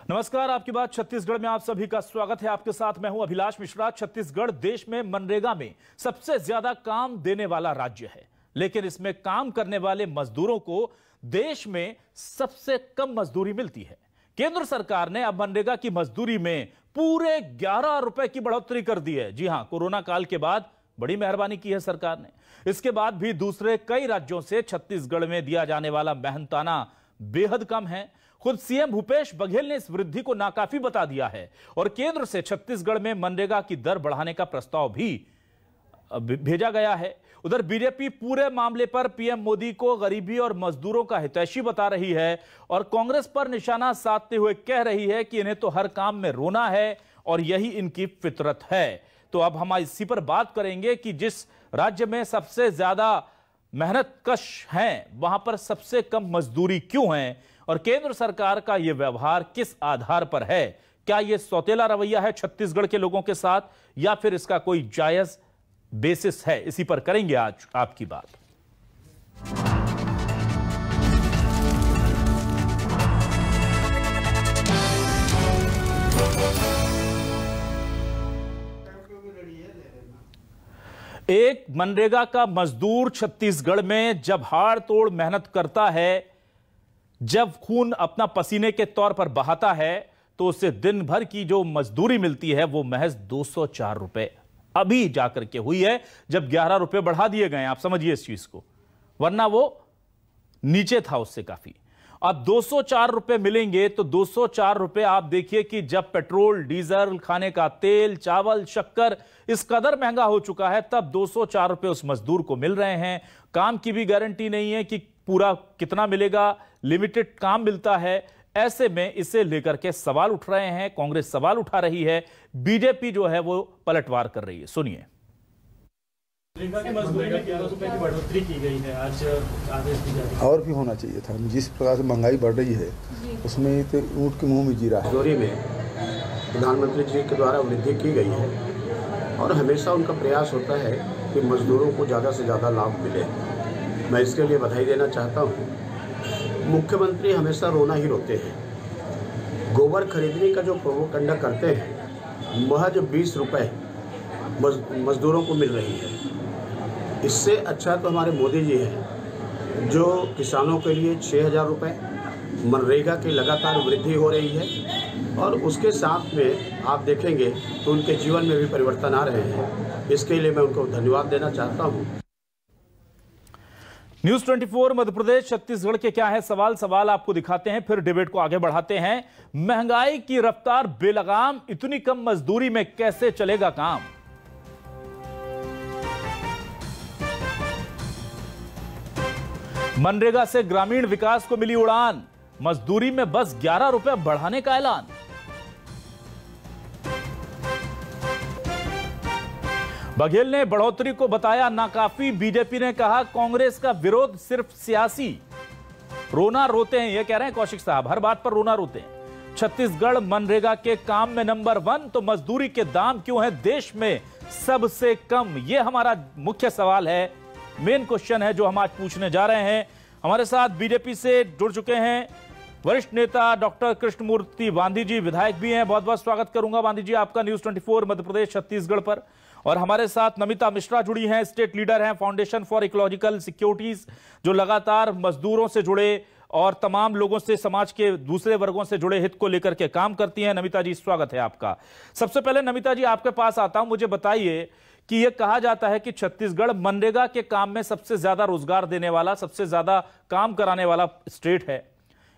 नमस्कार, आपकी बात छत्तीसगढ़ में आप सभी का स्वागत है। आपके साथ मैं हूं अभिलाष मिश्रा। छत्तीसगढ़ देश में मनरेगा में सबसे ज्यादा काम देने वाला राज्य है, लेकिन इसमें काम करने वाले मजदूरों को देश में सबसे कम मजदूरी मिलती है। केंद्र सरकार ने अब मनरेगा की मजदूरी में पूरे 11 रुपए की बढ़ोतरी कर दी है। जी हां, कोरोना काल के बाद बड़ी मेहरबानी की है सरकार ने। इसके बाद भी दूसरे कई राज्यों से छत्तीसगढ़ में दिया जाने वाला मेहनताना बेहद कम है। खुद सीएम भूपेश बघेल ने इस वृद्धि को नाकाफी बता दिया है और केंद्र से छत्तीसगढ़ में मनरेगा की दर बढ़ाने का प्रस्ताव भी भेजा गया है। उधर बीजेपी पूरे मामले पर पीएम मोदी को गरीबी और मजदूरों का हितैषी बता रही है और कांग्रेस पर निशाना साधते हुए कह रही है कि इन्हें तो हर काम में रोना है और यही इनकी फितरत है। तो अब हम इसी पर बात करेंगे कि जिस राज्य में सबसे ज्यादा मेहनत कश हैं, वहां पर सबसे कम मजदूरी क्यों है और केंद्र सरकार का यह व्यवहार किस आधार पर है। क्या यह सौतेला रवैया है छत्तीसगढ़ के लोगों के साथ या फिर इसका कोई जायज बेसिस है, इसी पर करेंगे आज आपकी बात। एक मनरेगा का मजदूर छत्तीसगढ़ में जब हाड़ तोड़ मेहनत करता है, जब खून अपना पसीने के तौर पर बहाता है, तो उसे दिन भर की जो मजदूरी मिलती है वो महज 204 रुपए अभी जाकर के हुई है, जब 11 रुपए बढ़ा दिए गए। आप समझिए इस चीज को, वरना वो नीचे था उससे काफी। अब 204 रुपए मिलेंगे तो 204 रुपए आप देखिए कि जब पेट्रोल, डीजल, खाने का तेल, चावल, शक्कर इस कदर महंगा हो चुका है, तब 204 रुपए उस मजदूर को मिल रहे हैं। काम की भी गारंटी नहीं है कि पूरा कितना मिलेगा, लिमिटेड काम मिलता है। ऐसे में इसे लेकर के सवाल उठ रहे हैं, कांग्रेस सवाल उठा रही है, बीजेपी जो है वो पलटवार कर रही है। सुनिए। मजदूरी में 11 रुपए की बढ़ोतरी की गई है, आज आदेश दिया गया। और भी होना चाहिए था। जिस प्रकार से महंगाई बढ़ रही है उसमें तो ऊँट के मुंह में जीरा है। मजदूरी में प्रधानमंत्री जी के द्वारा वृद्धि की गई है और हमेशा उनका प्रयास होता है कि मजदूरों को ज़्यादा से ज़्यादा लाभ मिले। मैं इसके लिए बधाई देना चाहता हूँ। मुख्यमंत्री हमेशा रोना ही रोते हैं। गोबर खरीदने का जो प्रोपोगंडा करते हैं, महज 20 रुपये मजदूरों को मिल रही है। इससे अच्छा तो हमारे मोदी जी हैं, जो किसानों के लिए 6,000 रुपये, मनरेगा की लगातार वृद्धि हो रही है और उसके साथ में आप देखेंगे तो उनके जीवन में भी परिवर्तन आ रहे हैं। इसके लिए मैं उनको धन्यवाद देना चाहता हूँ। न्यूज़ 24 मध्य प्रदेश छत्तीसगढ़ के क्या है सवाल आपको दिखाते हैं, फिर डिबेट को आगे बढ़ाते हैं। महंगाई की रफ्तार बेलगाम, इतनी कम मजदूरी में कैसे चलेगा काम। मनरेगा से ग्रामीण विकास को मिली उड़ान, मजदूरी में बस 11 रुपए बढ़ाने का ऐलान। बघेल ने बढ़ोतरी को बताया नाकाफी, बीजेपी ने कहा कांग्रेस का विरोध सिर्फ सियासी। रोना रोते हैं, यह कह रहे हैं कौशिक साहब, हर बात पर रोना रोते हैं। छत्तीसगढ़ मनरेगा के काम में नंबर 1, तो मजदूरी के दाम क्यों है देश में सबसे कम? यह हमारा मुख्य सवाल है, मेन क्वेश्चन है जो हम आज पूछने जा रहे हैं। हमारे साथ बीजेपी से जुड़ चुके हैं वरिष्ठ नेता डॉक्टर कृष्णमूर्ति बांधी जी, विधायक भी हैं। बहुत बहुत स्वागत करूंगा बांधी जी आपका न्यूज़ 24 मध्य प्रदेश छत्तीसगढ़ पर। और हमारे साथ नमिता मिश्रा जुड़ी हैं, स्टेट लीडर हैं फाउंडेशन फॉर इकोलॉजिकल सिक्योरिटीज, जो लगातार मजदूरों से जुड़े और तमाम लोगों से, समाज के दूसरे वर्गों से जुड़े हित को लेकर के काम करती हैं। नमिता जी स्वागत है आपका। सबसे पहले नमिता जी आपके पास आता हूं, मुझे बताइए कि यह कहा जाता है कि छत्तीसगढ़ मनरेगा के काम में सबसे ज्यादा रोजगार देने वाला, सबसे ज्यादा काम कराने वाला स्टेट है।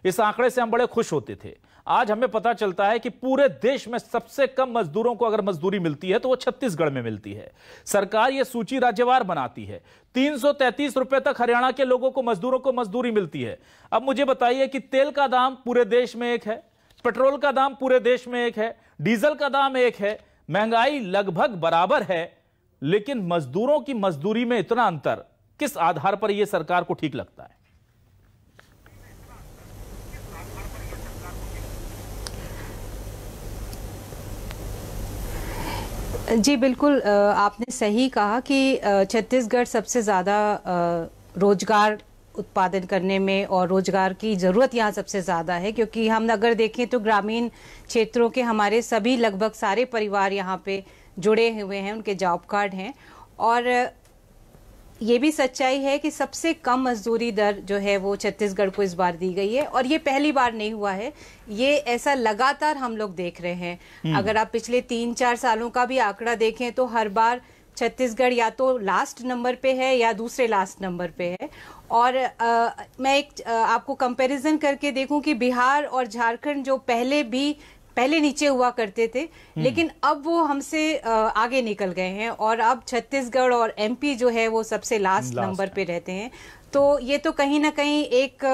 इस आंकड़े से हम बड़े खुश होते थे। आज हमें पता चलता है कि पूरे देश में सबसे कम मजदूरों को अगर मजदूरी मिलती है तो वो छत्तीसगढ़ में मिलती है। सरकार ये सूची राज्यवार बनाती है। 333 रुपए तक हरियाणा के लोगों को, मजदूरों को मजदूरी मिलती है। अब मुझे बताइए कि तेल का दाम पूरे देश में एक है, पेट्रोल का दाम पूरे देश में एक है, डीजल का दाम एक है, महंगाई लगभग बराबर है, लेकिन मजदूरों की मजदूरी में इतना अंतर, किस आधार पर यह सरकार को ठीक लगता है? जी बिल्कुल, आपने सही कहा कि छत्तीसगढ़ सबसे ज़्यादा रोजगार उत्पादन करने में और रोजगार की ज़रूरत यहाँ सबसे ज़्यादा है, क्योंकि हम अगर देखें तो ग्रामीण क्षेत्रों के हमारे सभी लगभग सारे परिवार यहाँ पे जुड़े हुए हैं, उनके जॉब कार्ड हैं। और ये भी सच्चाई है कि सबसे कम मजदूरी दर जो है वो छत्तीसगढ़ को इस बार दी गई है, और ये पहली बार नहीं हुआ है, ये ऐसा लगातार हम लोग देख रहे हैं। अगर आप पिछले 3-4 सालों का भी आंकड़ा देखें तो हर बार छत्तीसगढ़ या तो लास्ट नंबर पे है या दूसरे लास्ट नंबर पे है। और मैं एक आपको कंपैरिजन करके देखूं कि बिहार और झारखंड जो पहले नीचे हुआ करते थे, लेकिन अब वो हमसे आगे निकल गए हैं, और अब छत्तीसगढ़ और एमपी जो है वो सबसे लास्ट नंबर पे रहते हैं। तो ये तो कहीं ना कहीं एक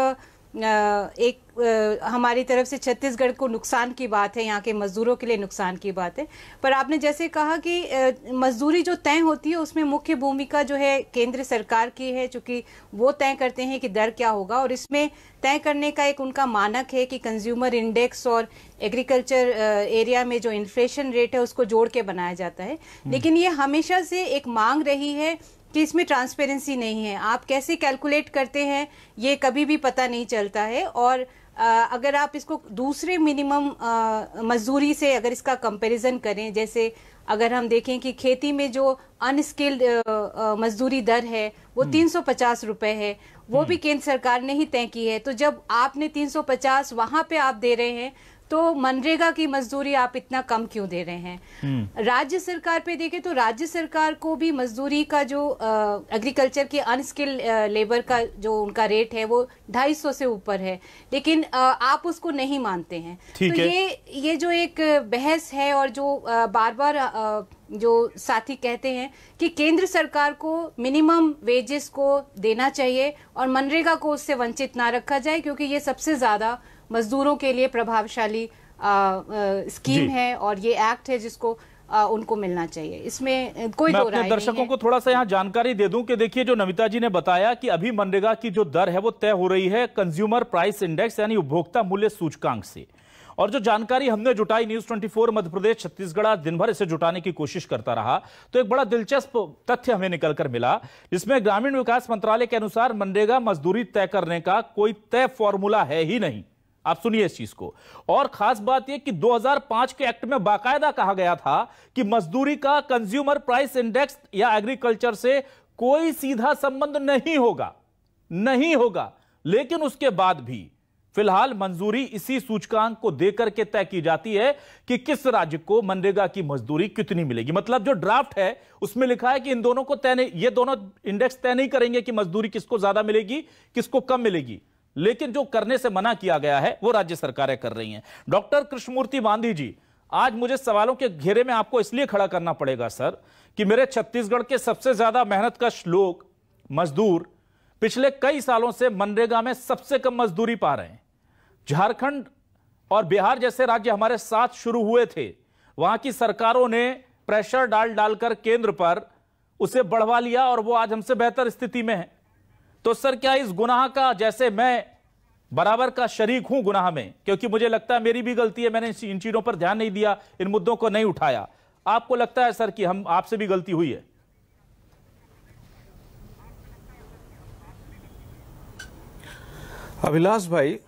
हमारी तरफ से छत्तीसगढ़ को नुकसान की बात है, यहाँ के मजदूरों के लिए नुकसान की बात है। पर आपने जैसे कहा कि मजदूरी जो तय होती है उसमें मुख्य भूमिका जो है केंद्र सरकार की है, चूंकि वो तय करते हैं कि दर क्या होगा, और इसमें तय करने का एक उनका मानक है कि कंज्यूमर इंडेक्स और एग्रीकल्चर एरिया में जो इन्फ्लेशन रेट है उसको जोड़ के बनाया जाता है। लेकिन ये हमेशा से एक मांग रही है कि इसमें ट्रांसपेरेंसी नहीं है, आप कैसे कैलकुलेट करते हैं ये कभी भी पता नहीं चलता है। और अगर आप इसको दूसरे मिनिमम मजदूरी से अगर इसका कंपैरिजन करें, जैसे अगर हम देखें कि खेती में जो अनस्किल्ड मजदूरी दर है वो 350 रुपए है, वो भी केंद्र सरकार ने ही तय की है। तो जब आपने 350 वहां पे आप दे रहे हैं, तो मनरेगा की मजदूरी आप इतना कम क्यों दे रहे हैं? राज्य सरकार पे देखें तो राज्य सरकार को भी मजदूरी का जो एग्रीकल्चर के अनस्किल्ड लेबर का जो उनका रेट है वो 250 से ऊपर है, लेकिन आप उसको नहीं मानते हैं। तो ये जो एक बहस है, और जो बार बार जो साथी कहते हैं कि केंद्र सरकार को मिनिमम वेजेस को देना चाहिए और मनरेगा को उससे वंचित ना रखा जाए, क्योंकि ये सबसे ज्यादा मजदूरों के लिए प्रभावशाली स्कीम है और ये एक्ट है जिसको उनको मिलना चाहिए। इसमें कोई दो राय नहीं है। दर्शकों को थोड़ा सा यहाँ जानकारी दे दूं कि देखिए, जो नमिता जी ने बताया कि अभी मनरेगा की जो दर है वो तय हो रही है कंज्यूमर प्राइस इंडेक्स यानी उपभोक्ता मूल्य सूचकांक से। और जो जानकारी हमने जुटाई, न्यूज 24 मध्य प्रदेश छत्तीसगढ़ आज दिन भर इसे जुटाने की कोशिश करता रहा, तो एक बड़ा दिलचस्प तथ्य हमें निकलकर मिला, जिसमें ग्रामीण विकास मंत्रालय के अनुसार मनरेगा मजदूरी तय करने का कोई तय फॉर्मूला है ही नहीं। आप सुनिए इस चीज को। और खास बात यह कि 2005 के एक्ट में बाकायदा कहा गया था कि मजदूरी का कंज्यूमर प्राइस इंडेक्स या एग्रीकल्चर से कोई सीधा संबंध नहीं होगा। लेकिन उसके बाद भी फिलहाल मंजूरी इसी सूचकांक को देकर के तय की जाती है कि किस राज्य को मनरेगा की मजदूरी कितनी मिलेगी। मतलब जो ड्राफ्ट है उसमें लिखा है कि इन दोनों को तय नहीं, ये दोनों इंडेक्स तय नहीं करेंगे कि मजदूरी किसको ज्यादा मिलेगी किसको कम मिलेगी, लेकिन जो करने से मना किया गया है वो राज्य सरकारें कर रही हैं। डॉक्टर कृष्णमूर्ति बांधी जी, आज मुझे सवालों के घेरे में आपको इसलिए खड़ा करना पड़ेगा सर कि मेरे छत्तीसगढ़ के सबसे ज्यादा मेहनतकश लोग मजदूर पिछले कई सालों से मनरेगा में सबसे कम मजदूरी पा रहे हैं। झारखंड और बिहार जैसे राज्य हमारे साथ शुरू हुए थे, वहां की सरकारों ने प्रेशर डालकर केंद्र पर उसे बढ़वा लिया और वो आज हमसे बेहतर स्थिति में है। तो सर क्या इस गुनाह का, जैसे मैं बराबर का शरीक हूं गुनाह में, क्योंकि मुझे लगता है मेरी भी गलती है, मैंने इन चीजों पर ध्यान नहीं दिया, इन मुद्दों को नहीं उठाया, आपको लगता है सर कि हम आपसे भी गलती हुई है? अभिलाष भाई,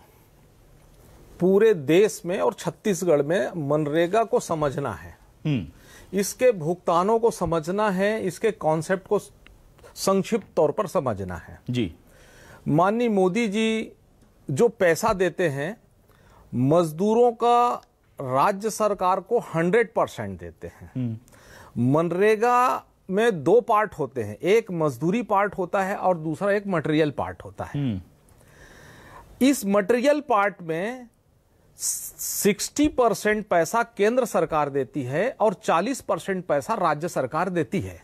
पूरे देश में और छत्तीसगढ़ में मनरेगा को समझना है, इसके भुगतानों को समझना है, इसके कॉन्सेप्ट को संक्षिप्त तौर पर समझना है जी। माननीय मोदी जी जो पैसा देते हैं मजदूरों का, राज्य सरकार को 100% देते हैं। मनरेगा में 2 पार्ट होते हैं, एक मजदूरी पार्ट होता है और दूसरा एक मटेरियल पार्ट होता है। इस मटेरियल पार्ट में 60% पैसा केंद्र सरकार देती है और 40% पैसा राज्य सरकार देती है।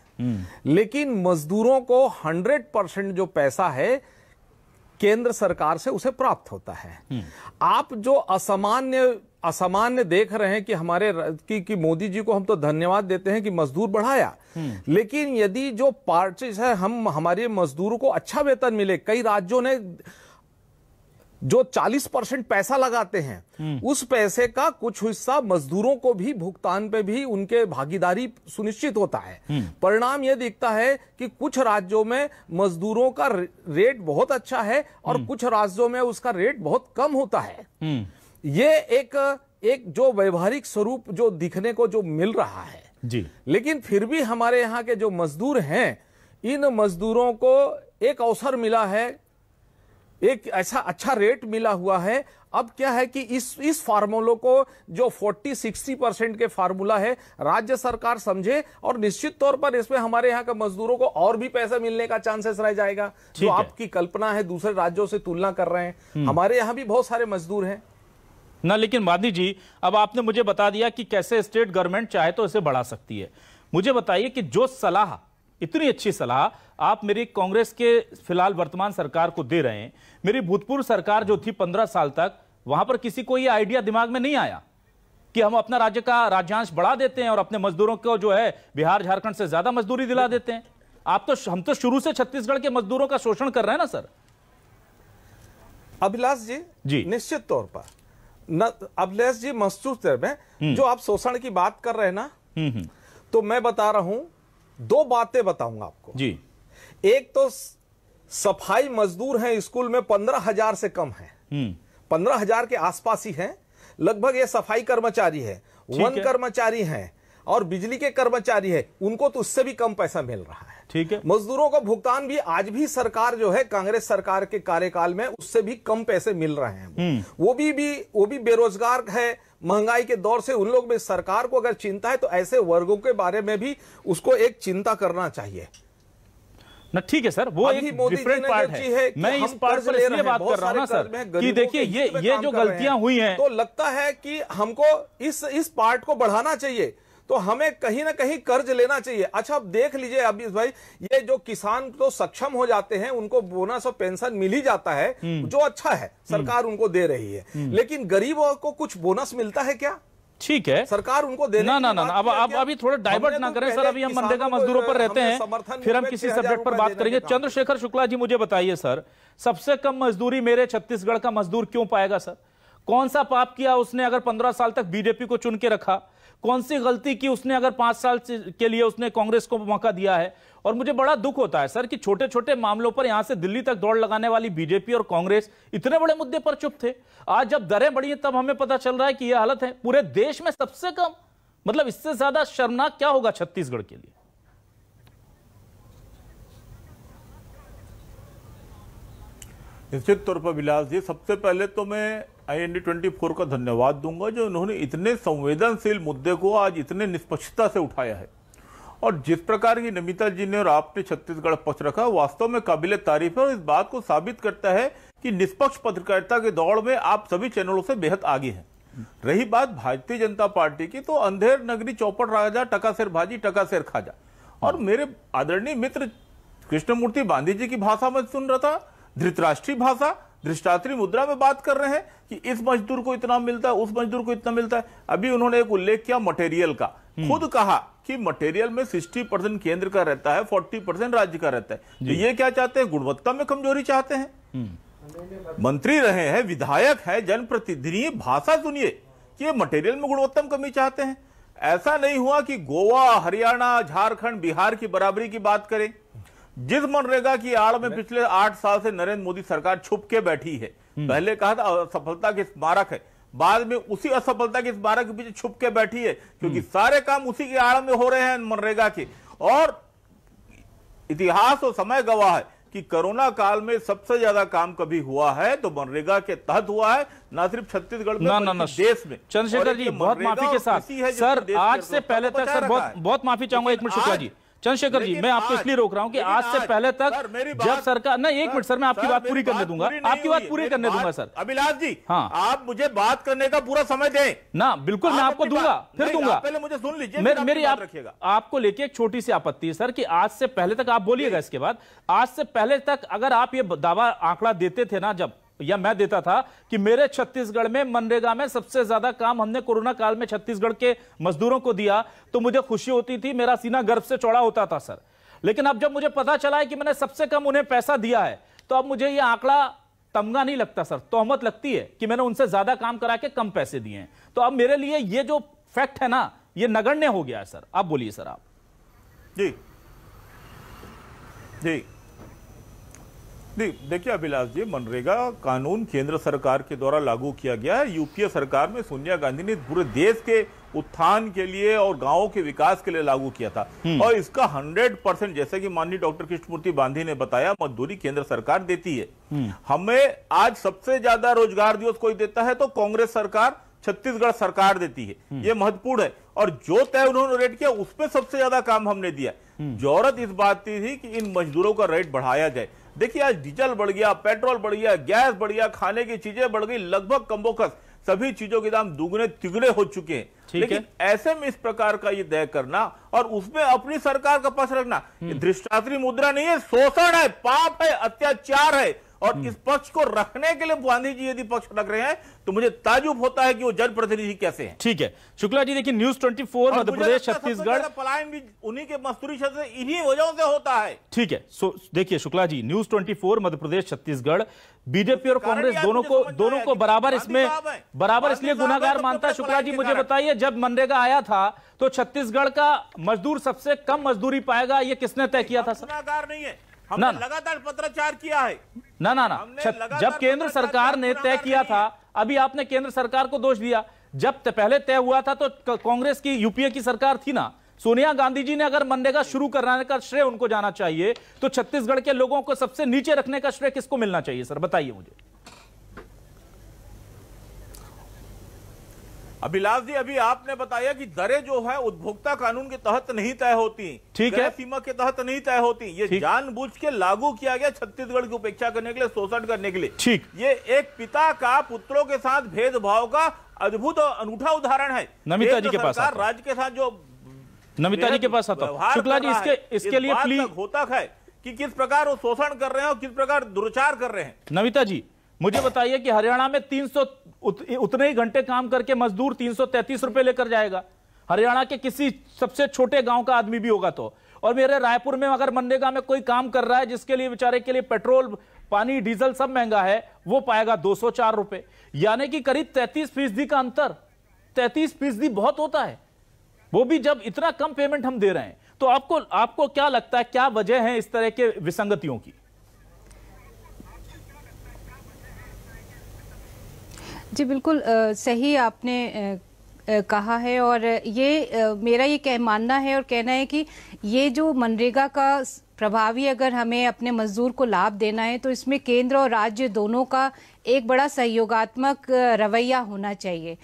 लेकिन मजदूरों को 100% जो पैसा है केंद्र सरकार से उसे प्राप्त होता है। आप जो असामान्य देख रहे हैं कि हमारे कि मोदी जी को हम तो धन्यवाद देते हैं कि मजदूर बढ़ाया, लेकिन यदि जो पार्टीज है, हम हमारे मजदूरों को अच्छा वेतन मिले, कई राज्यों ने जो 40% पैसा लगाते हैं उस पैसे का कुछ हिस्सा मजदूरों को भी भुगतान पे भी उनके भागीदारी सुनिश्चित होता है। परिणाम यह दिखता है कि कुछ राज्यों में मजदूरों का रेट बहुत अच्छा है और कुछ राज्यों में उसका रेट बहुत कम होता है। ये एक जो व्यवहारिक स्वरूप जो दिखने को जो मिल रहा है जी। लेकिन फिर भी हमारे यहाँ के जो मजदूर हैं, इन मजदूरों को एक अवसर मिला है, एक ऐसा अच्छा रेट मिला हुआ है। अब क्या है कि इस फार्मूलों को जो 40-60% के फार्मूला है राज्य सरकार समझे और निश्चित तौर पर इसमें हमारे यहाँ के मजदूरों को और भी पैसा मिलने का चांसेस रह जाएगा। जो आपकी कल्पना है दूसरे राज्यों से तुलना कर रहे हैं, हमारे यहाँ भी बहुत सारे मजदूर हैं ना। लेकिन बांदी जी, अब आपने मुझे बता दिया कि कैसे स्टेट गवर्नमेंट चाहे तो इसे बढ़ा सकती है। मुझे बताइए कि जो सलाह, इतनी अच्छी सलाह आप मेरी कांग्रेस के फिलहाल वर्तमान सरकार को दे रहे हैं, मेरी भूतपूर्व सरकार जो थी 15 साल तक, वहां पर किसी को यह आइडिया दिमाग में नहीं आया कि हम अपना राज्य का राज्यांश बढ़ा देते हैं और अपने मजदूरों को जो है बिहार झारखंड से ज्यादा मजदूरी दिला देते हैं। हम तो शुरू से छत्तीसगढ़ के मजदूरों का शोषण कर रहे हैं ना सर। अभिलाष जी निश्चित तौर पर अभिलाष जी महसूस में जो आप शोषण की बात कर रहे हैं ना, तो मैं बता रहा हूं, दो बातें बताऊंगा आपको जी। एक तो सफाई मजदूर हैं स्कूल में 15,000 से कम है, 15,000 के आसपास ही हैं लगभग। ये सफाई कर्मचारी है, वन कर्मचारी हैं और बिजली के कर्मचारी है, उनको तो उससे भी कम पैसा मिल रहा है। ठीक है। मजदूरों का भुगतान भी आज भी सरकार जो है कांग्रेस सरकार के कार्यकाल में उससे भी कम पैसे मिल रहे हैं। वो भी बेरोजगार है, महंगाई के दौर से उन लोग में सरकार को अगर चिंता है तो ऐसे वर्गों के बारे में भी उसको एक चिंता करना चाहिए ना। ठीक है सर, वो एक डिफरेंट पार्ट है। मैं इस पार्ट पर इसलिए बात कर रहा हूं ना सर कि देखिए ये जो गलतियां हुई हैं, तो लगता है कि हमको इस पार्ट को बढ़ाना चाहिए, तो हमें कहीं ना कहीं कर्ज लेना चाहिए। अच्छा, अब देख लीजिए अभी भाई, ये जो किसान तो सक्षम हो जाते हैं उनको बोनस और पेंशन मिल ही जाता है, जो अच्छा है, सरकार उनको दे रही है। लेकिन गरीबों को कुछ बोनस मिलता है क्या? ठीक है, सरकार उनको दे ना। अब अभी थोड़ा डाइवर्ट ना करें सर, अभी हम मनरेगा मजदूरों पर रहते हैं, फिर हम किसी सब्जेक्ट पर बात करेंगे। चंद्रशेखर शुक्ला जी, मुझे बताइए सर, सबसे कम मजदूरी मेरे छत्तीसगढ़ का मजदूर क्यों पाएगा सर? कौन सा पाप किया उसने अगर 15 साल तक बीजेपी को चुन के रखा? कौन सी गलती की उसने अगर 5 साल के लिए उसने कांग्रेस को मौका दिया है? और मुझे बड़ा दुख होता है सर कि छोटे छोटे मामलों पर यहां से दिल्ली तक दौड़ लगाने वाली बीजेपी और कांग्रेस इतने बड़े मुद्दे पर चुप थे। आज जब दरें बढ़ी हैं तब हमें पता चल रहा है कि यह हालत है। पूरे देश में सबसे कम, मतलब इससे ज्यादा शर्मनाक क्या होगा छत्तीसगढ़ के लिए? निश्चित तौर पर विलास जी, सबसे पहले तो मैं IND24 का धन्यवाद दूंगा जो उन्होंने इतने संवेदनशील मुद्दे को आज इतने निष्पक्षता से उठाया है। और जिस प्रकार की नमिता जी ने और आपने छत्तीसगढ़ पक्ष रखा, वास्तव में काबिले तारीफ है और इस बात को साबित करता है कि निष्पक्ष पत्रकारिता के दौड़ में आप सभी चैनलों से बेहद आगे हैं। रही बात भारतीय जनता पार्टी की, तो अंधेर नगरी चौपड़ राजा, टका सिर भाजी टका सिर खाजा। और मेरे आदरणीय मित्र कृष्णमूर्ति बांदी जी की भाषा में सुन रहा था, धृतराष्ट्रीय भाषा, दृष्टांतरी मुद्रा में बात कर रहे हैं कि इस मजदूर को इतना मिलता है, उस मजदूर को इतना मिलता है। अभी उन्होंने एक उल्लेख किया मटेरियल का, खुद कहा कि मटेरियल में 60% केंद्र का रहता है, 40% राज्य का रहता है। तो ये क्या चाहते हैं? गुणवत्ता में कमजोरी चाहते हैं। मंत्री रहे हैं, विधायक है, जनप्रतिनिधि, भाषा सुनिए कि ये मटेरियल में गुणवत्ता में कमी चाहते हैं। ऐसा नहीं हुआ कि गोवा, हरियाणा, झारखंड, बिहार की बराबरी की बात करें। जिस मनरेगा की आड़ में पिछले 8 साल से नरेंद्र मोदी सरकार छुप के बैठी है, पहले कहा था असफलता के स्मारक है, बाद में उसी असफलता के स्मारक के पीछे छुप के बैठी है, क्योंकि सारे काम उसी के आड़ में हो रहे हैं मनरेगा के। और इतिहास और समय गवाह है कि कोरोना काल में सबसे ज्यादा काम कभी हुआ है तो मनरेगा के तहत हुआ है, ना सिर्फ छत्तीसगढ़ में बल्कि देश में। चंद्रशेखर जी, बहुत माफी के साथ सर, आज से पहले तक सर, बहुत माफी चाहूंगा, 1 मिनट शुक्ला जी। चंद्रशेखर जी, मैं आपको इसलिए रोक रहा हूं कि आज से पहले तक जब सरकार, ना 1 मिनट सर, मैं आपकी बात पूरी करने दूंगा, आपकी बात पूरी करने दूंगा सर। अभिलाष जी, हाँ, आप मुझे बात करने का पूरा समय दें ना। बिल्कुल, मैं आपको दूंगा, फिर दूंगा। पहले मुझे सुन लीजिए, मेरी आपको लेके एक छोटी सी आपत्ति है सर कि आज से पहले तक, आप बोलिएगा इसके बाद, आज से पहले तक अगर आप ये दावा आंकड़ा देते थे ना, जब या मैं देता था कि मेरे छत्तीसगढ़ में मनरेगा में सबसे ज्यादा काम हमने कोरोना काल में छत्तीसगढ़ के मजदूरों को दिया, तो मुझे खुशी होती थी, मेरा सीना गर्व से चौड़ा होता था सर। लेकिन अब जब मुझे पता चला है कि मैंने सबसे कम उन्हें पैसा दिया है, तो अब मुझे यह आंकड़ा तमगा नहीं लगता सर, तोहमत लगती है कि मैंने उनसे ज्यादा काम करा के कम पैसे दिए हैं। तो अब मेरे लिए ये जो फैक्ट है ना, ये नगण्य हो गया है सर। आप बोलिए सर। आप जी जी जी देखिए अभिलाष जी, मनरेगा कानून केंद्र सरकार के द्वारा लागू किया गया है। यूपीए सरकार में सोनिया गांधी ने पूरे देश के उत्थान के लिए और गांवों के विकास के लिए लागू किया था। और इसका 100% जैसे कि माननीय डॉक्टर कृष्णमूर्ति बांधी ने बताया, मजदूरी केंद्र सरकार देती है। हमें आज सबसे ज्यादा रोजगार दिवस कोई देता है तो कांग्रेस सरकार, छत्तीसगढ़ सरकार देती है। ये महत्वपूर्ण है। और जो तय उन्होंने रेट किया उस पर सबसे ज्यादा काम हमने दिया। जरूरत इस बात की थी कि इन मजदूरों का रेट बढ़ाया जाए। देखिए आज डीजल बढ़ गया, पेट्रोल बढ़ गया, गैस बढ़ गया, खाने की चीजें बढ़ गई, लगभग कमोबेश सभी चीजों के दाम दुगने तिगुने हो चुके हैं। लेकिन ऐसे में इस प्रकार का ये तय करना और उसमें अपनी सरकार का पक्ष रखना, ये धृष्टांतरी मुद्रा नहीं है, शोषण है, पाप है, अत्याचार है। और इस पक्ष को रखने के लिए गांधी जी यदि पक्ष रख रहे हैं तो मुझे ताजुब होता है कि वो जनप्रतिनिधि कैसे हैं। ठीक है शुक्ला जी, देखिए न्यूज 24 मध्य प्रदेश छत्तीसगढ़, पलायन भी उन्हीं के मजदूरी क्षेत्र से इन्हीं वजहों से होता है। ठीक है। देखिए शुक्ला जी, न्यूज 24 मध्य प्रदेश छत्तीसगढ़ बीजेपी और कांग्रेस दोनों को बराबर इसलिए गुनाहगार मानता है। शुक्ला जी मुझे बताइए, जब मनरेगा आया था तो छत्तीसगढ़ का मजदूर सबसे कम मजदूरी पाएगा, ये किसने तय किया था सर? गुनाहगार नहीं है, हमने लगातार पत्राचार किया है। ना जब केंद्र सरकार ने तय किया था, अभी आपने केंद्र सरकार को दोष दिया। जब पहले तय हुआ था तो कांग्रेस की, यूपीए की सरकार थी ना, सोनिया गांधी जी ने अगर मनरेगा शुरू कराने का श्रेय उनको जाना चाहिए, तो छत्तीसगढ़ के लोगों को सबसे नीचे रखने का श्रेय किसको मिलना चाहिए सर? बताइए मुझे। अभिलाष जी, अभी आपने बताया कि दरें जो है उपभोक्ता कानून के तहत नहीं तय होती, ठीक है, सीमा के तहत नहीं तय होती। ये जानबूझ के लागू किया गया छत्तीसगढ़ की उपेक्षा करने के लिए, शोषण करने के लिए। ठीक, ये एक पिता का पुत्रों के साथ भेदभाव का अद्भुत और अनूठा उदाहरण है। नमिता जी के पास, राज्य के साथ जो नमिता जी के पास आता हूं। शुक्ला जी, इसके लिए प्लीज होता है कि किस प्रकार वो शोषण कर रहे हैं और किस प्रकार दुराचार कर रहे हैं। नमिता जी मुझे बताइए कि हरियाणा में 300 उतने ही घंटे काम करके मजदूर 333 रुपए लेकर जाएगा, हरियाणा के किसी सबसे छोटे गांव का आदमी भी होगा तो। और मेरे रायपुर में अगर मनरेगा में कोई काम कर रहा है जिसके लिए बेचारे के लिए पेट्रोल, पानी, डीजल सब महंगा है, वो पाएगा 204 रुपए, यानी कि करीब 33% का अंतर। 33% बहुत होता है, वो भी जब इतना कम पेमेंट हम दे रहे हैं। तो आपको क्या लगता है, क्या वजह है इस तरह के विसंगतियों की? जी बिल्कुल सही आपने कहा है। और ये मेरा ये मानना है और कहना है कि ये जो मनरेगा का प्रभावी अगर हमें अपने मजदूर को लाभ देना है तो इसमें केंद्र और राज्य दोनों का एक बड़ा सहयोगात्मक रवैया होना चाहिए।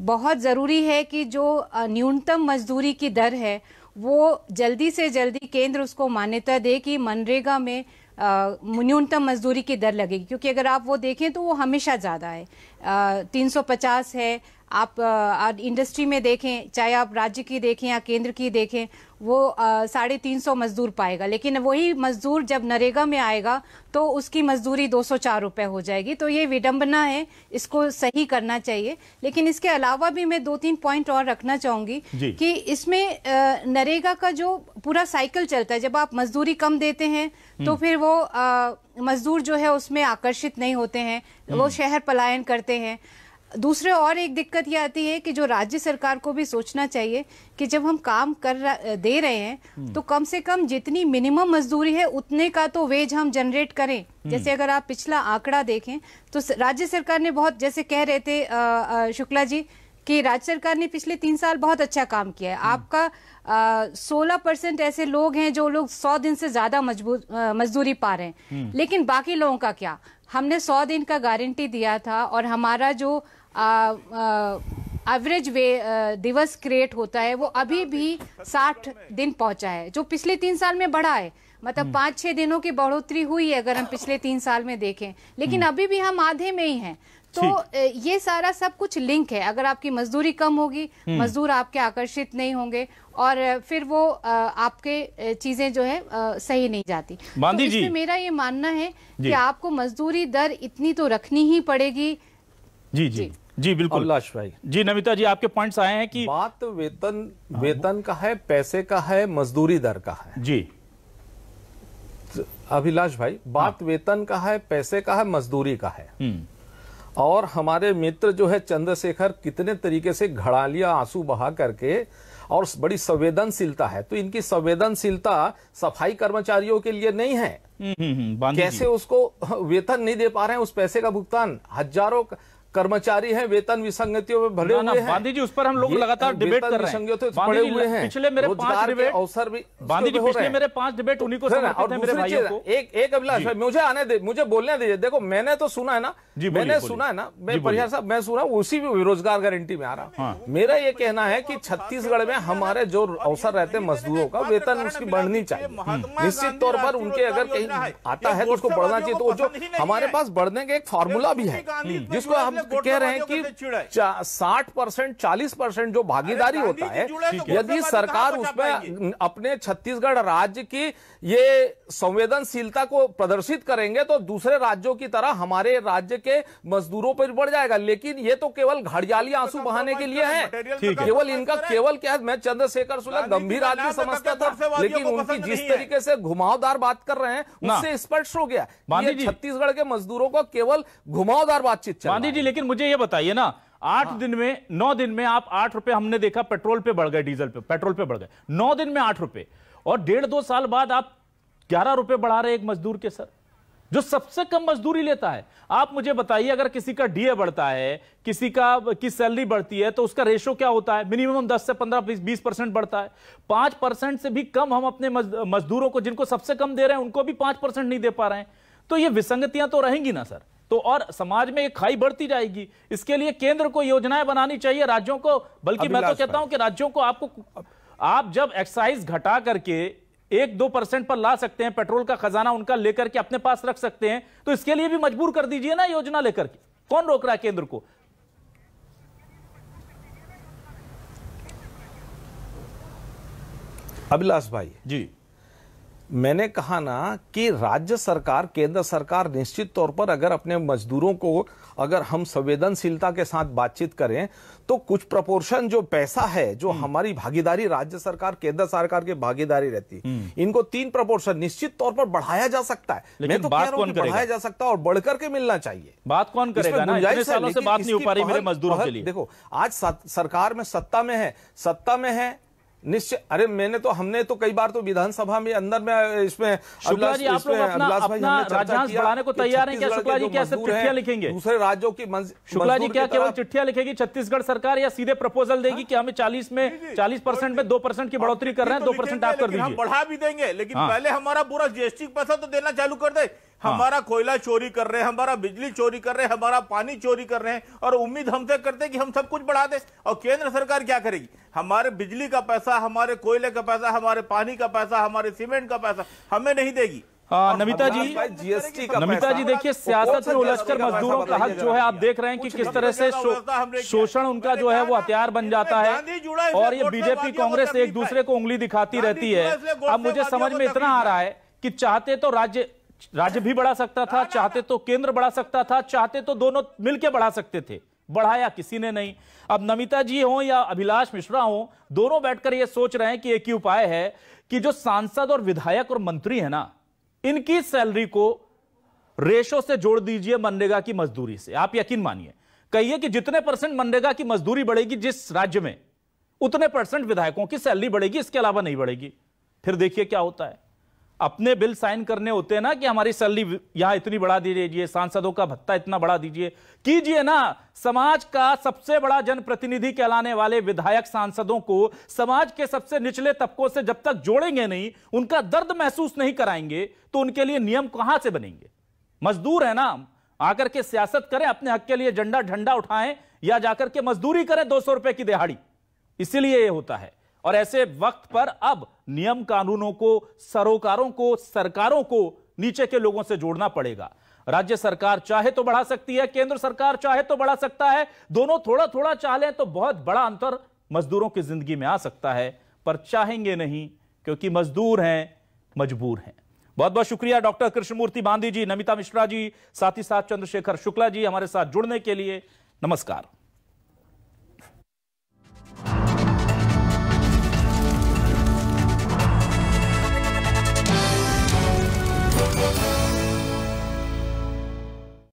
बहुत ज़रूरी है कि जो न्यूनतम मजदूरी की दर है वो जल्दी से जल्दी केंद्र उसको मान्यता दे कि मनरेगा में न्यूनतम मजदूरी की दर लगेगी, क्योंकि अगर आप वो देखें तो वो हमेशा ज़्यादा है। 350 है, आप इंडस्ट्री में देखें, चाहे आप राज्य की देखें या केंद्र की देखें, वो 350 मजदूर पाएगा। लेकिन वही मजदूर जब नरेगा में आएगा तो उसकी मजदूरी 204 रुपए हो जाएगी। तो ये विडंबना है, इसको सही करना चाहिए। लेकिन इसके अलावा भी मैं 2-3 पॉइंट और रखना चाहूंगी कि इसमें नरेगा का जो पूरा साइकिल चलता है, जब आप मजदूरी कम देते हैं तो फिर वो मजदूर जो है उसमें आकर्षित नहीं होते हैं, वो शहर पलायन करते हैं। दूसरे और एक दिक्कत ये आती है कि जो राज्य सरकार को भी सोचना चाहिए कि जब हम काम दे रहे हैं तो कम से कम जितनी मिनिमम मजदूरी है उतने का तो वेज हम जनरेट करें। जैसे अगर आप पिछला आंकड़ा देखें तो राज्य सरकार ने बहुत, जैसे कह रहे थे शुक्ला जी कि राज्य सरकार ने पिछले 3 साल बहुत अच्छा काम किया है। आपका 16% ऐसे लोग हैं जो लोग 100 दिन से ज्यादा मजदूरी पा रहे हैं। लेकिन बाकी लोगों का क्या? हमने 100 दिन का गारंटी दिया था और हमारा जो एवरेज दिवस क्रिएट होता है वो अभी भी 60 दिन पहुंचा है, जो पिछले 3 साल में बढ़ा है। मतलब 5-6 दिनों की बढ़ोतरी हुई है अगर हम पिछले 3 साल में देखें, लेकिन अभी भी हम आधे में ही हैं। तो ये सारा सब कुछ लिंक है। अगर आपकी मजदूरी कम होगी, मजदूर आपके आकर्षित नहीं होंगे और फिर वो आपके चीजें जो है सही नहीं जाती। तो इसमें मेरा ये मानना है कि आपको मजदूरी दर इतनी तो रखनी ही पड़ेगी। जी बिल्कुल अभिलाष भाई। जी नमिता जी, आपके पॉइंट्स आए हैं कि बात वेतन का है, पैसे का है, मजदूरी दर का है। जी अभिलाष भाई, बात वेतन का है, पैसे का है, मजदूरी का है। और हमारे मित्र जो है चंद्रशेखर कितने तरीके से घड़ालियां आंसू बहा करके, और बड़ी संवेदनशीलता है, तो इनकी संवेदनशीलता सफाई कर्मचारियों के लिए नहीं है। कैसे उसको वेतन नहीं दे पा रहे हैं, उस पैसे का भुगतान, हजारों कर्मचारी हैं वेतन विसंगतियों में भले हुए हैं। बांधी जी, उस पर हम लोग लगातार डिबेट कर रहे हैं। पड़े हुए हैं, पिछले मेरे 5 डिबेट अवसर भी बांधी जी, पिछले मेरे 5 डिबेट उन्हीं को समर्पित है मेरे भाइयों को। एक अभिलाष भाई, मुझे आने दे, मुझे बोलने दीजिए। देखो मैंने तो सुना है ना, मैंने सुना है ना, मैं परिहार साहब, मैं सुना उसी भी रोजगार गारंटी में आ रहा। मेरा ये कहना है कि छत्तीसगढ़ में हमारे जो अवसर रहते हैं मजदूरों का, वेतन उसकी बढ़नी चाहिए। निश्चित तौर पर उनके अगर कहीं आता है तो उसको बढ़ना चाहिए। तो जो हमारे पास बढ़ने का एक फॉर्मूला भी है, जिसको हम कह रहे हैं कि 60% 40% जो भागीदारी होता है, यदि सरकार उसमें अपने छत्तीसगढ़ राज्य की ये संवेदनशीलता को प्रदर्शित करेंगे तो दूसरे राज्यों की तरह हमारे राज्य के मजदूरों पर बढ़ जाएगा। लेकिन ये तो केवल घड़ियाली आंसू बहाने के लिए है। केवल इनका केवल क्या है, मैं चंद्रशेखर सुलह गंभीर आदमी समझता था, लेकिन उनकी जिस तरीके से घुमावदार बात कर रहे हैं उससे स्पष्ट हो गया छत्तीसगढ़ के मजदूरों को केवल घुमावदार बातचीत चल रही है। बांधी जी, लेकिन मुझे ये बताइए ना, 8 दिन में 9 दिन में आप 8 रुपए, हमने देखा पेट्रोल पे बढ़ गए, डीजल पे, पेट्रोल पे बढ़ गए 9 दिन में 8 रुपए, और 1.5-2 साल बाद आप 11 रुपए बढ़ा रहे एक मजदूर के सर, जो सबसे कम मजदूरी लेता है। आप मुझे बताइए, अगर किसी का डीए बढ़ता है, किसी की सैलरी बढ़ती है, तो उसका रेशो क्या होता है? मिनिमम 10 से 15-20% बढ़ता है। 5% से भी कम हम अपने मजदूरों को, जिनको सबसे कम दे रहे हैं, उनको भी 5% नहीं दे पा रहे हैं। तो ये विसंगतियां तो रहेंगी ना सर, तो और समाज में एक खाई बढ़ती जाएगी। इसके लिए केंद्र को योजनाएं बनानी चाहिए, राज्यों को, बल्कि मैं तो कहता हूं कि राज्यों को, आप जब एक्साइज घटा करके 1-2% पर ला सकते हैं, पेट्रोल का खजाना उनका लेकर के अपने पास रख सकते हैं, तो इसके लिए भी मजबूर कर दीजिए ना योजना लेकर के। कौन रोक रहा है केंद्र को? अभिलाष भाई जी, मैंने कहा ना कि राज्य सरकार, केंद्र सरकार निश्चित तौर पर अगर अपने मजदूरों को, अगर हम संवेदनशीलता के साथ बातचीत करें तो कुछ प्रोपोर्शन जो पैसा है, जो हमारी भागीदारी, राज्य सरकार केंद्र सरकार की भागीदारी रहती है, इनको 3 प्रोपोर्शन निश्चित तौर पर बढ़ाया जा सकता है। मैं तो कह रहा हूं कि बढ़ाया जा सकता है और बढ़कर के मिलना चाहिए। बात कौन करेगा ना, इतने सालों से बात नहीं हो पा रही मेरे मजदूरों के लिए। देखो आज सरकार में सत्ता में है निश्चय। अरे हमने तो कई बार तो विधानसभा में अंदर में इसमें शुक्ला जी, आप लोग अपना राजस्व बढ़ाने को तैयार हैं क्या? शुक्ला जी क्या सिर्फ चिट्ठियां लिखेंगे दूसरे राज्यों की? शुक्ला जी क्या केवल चिट्ठियां लिखेगी छत्तीसगढ़ सरकार, या सीधे प्रपोजल देगी कि हमें 40% में 2% की बढ़ोतरी कर रहे हैं, 2% आप कर दीजिए? बढ़ा भी देंगे, लेकिन पहले हमारा पूरा जीएसटी पैसा तो देना चालू कर दे। हमारा कोयला चोरी कर रहे हैं, हमारा बिजली चोरी कर रहे हैं, हमारा पानी चोरी कर रहे हैं, और उम्मीद हमसे करते हैं कि हम सब कुछ बढ़ा दें। और केंद्र सरकार क्या करेगी? हमारे बिजली का पैसा, हमारे कोयले का पैसा, हमारे पानी का पैसा, हमारे सीमेंट का पैसा हमें नहीं देगी। नमिता जी, देखिए सियासत में उलझकर मजदूरों का हक जो है, आप देख रहे हैं कि किस तरह से शोषण उनका जो है वो हथियार बन जाता है, और ये बीजेपी कांग्रेस एक दूसरे को उंगली दिखाती रहती है। अब मुझे समझ में इतना आ रहा है कि चाहते तो राज्य भी बढ़ा सकता था, चाहते तो केंद्र बढ़ा सकता था, चाहते तो दोनों मिलकर बढ़ा सकते थे, बढ़ाया किसी ने नहीं। अब नमिता जी हो या अभिलाष मिश्रा हो, दोनों बैठकर ये सोच रहे हैं कि एक ही उपाय है कि जो सांसद और विधायक और मंत्री है ना, इनकी सैलरी को रेशो से जोड़ दीजिए मनरेगा की मजदूरी से। आप यकीन मानिए, कहिए कि जितने % मनरेगा की मजदूरी बढ़ेगी जिस राज्य में, उतने % विधायकों की सैलरी बढ़ेगी, इसके अलावा नहीं बढ़ेगी। फिर देखिए क्या होता है। अपने बिल साइन करने होते हैं ना कि हमारी सैलरी यहां इतनी बढ़ा दीजिए, सांसदों का भत्ता इतना बढ़ा दीजिए, कीजिए ना। समाज का सबसे बड़ा जनप्रतिनिधि कहलाने वाले विधायक सांसदों को समाज के सबसे निचले तबकों से जब तक जोड़ेंगे नहीं, उनका दर्द महसूस नहीं कराएंगे, तो उनके लिए नियम कहां से बनेंगे? मजदूर है ना, आकर के सियासत करें, अपने हक के लिए झंडा उठाएं, या जाकर के मजदूरी करें 200 रुपए की दिहाड़ी। इसीलिए यह होता है। और ऐसे वक्त पर अब नियम कानूनों को, सरोकारों को, सरकारों को नीचे के लोगों से जोड़ना पड़ेगा। राज्य सरकार चाहे तो बढ़ा सकती है, केंद्र सरकार चाहे तो बढ़ा सकता है, दोनों थोड़ा थोड़ा चाह लें तो बहुत बड़ा अंतर मजदूरों की जिंदगी में आ सकता है, पर चाहेंगे नहीं क्योंकि मजदूर हैं, मजबूर हैं। बहुत बहुत शुक्रिया डॉक्टर कृष्णमूर्ति बांधी जी, नमिता मिश्रा जी, साथ ही साथ चंद्रशेखर शुक्ला जी हमारे साथ जुड़ने के लिए। नमस्कार। है।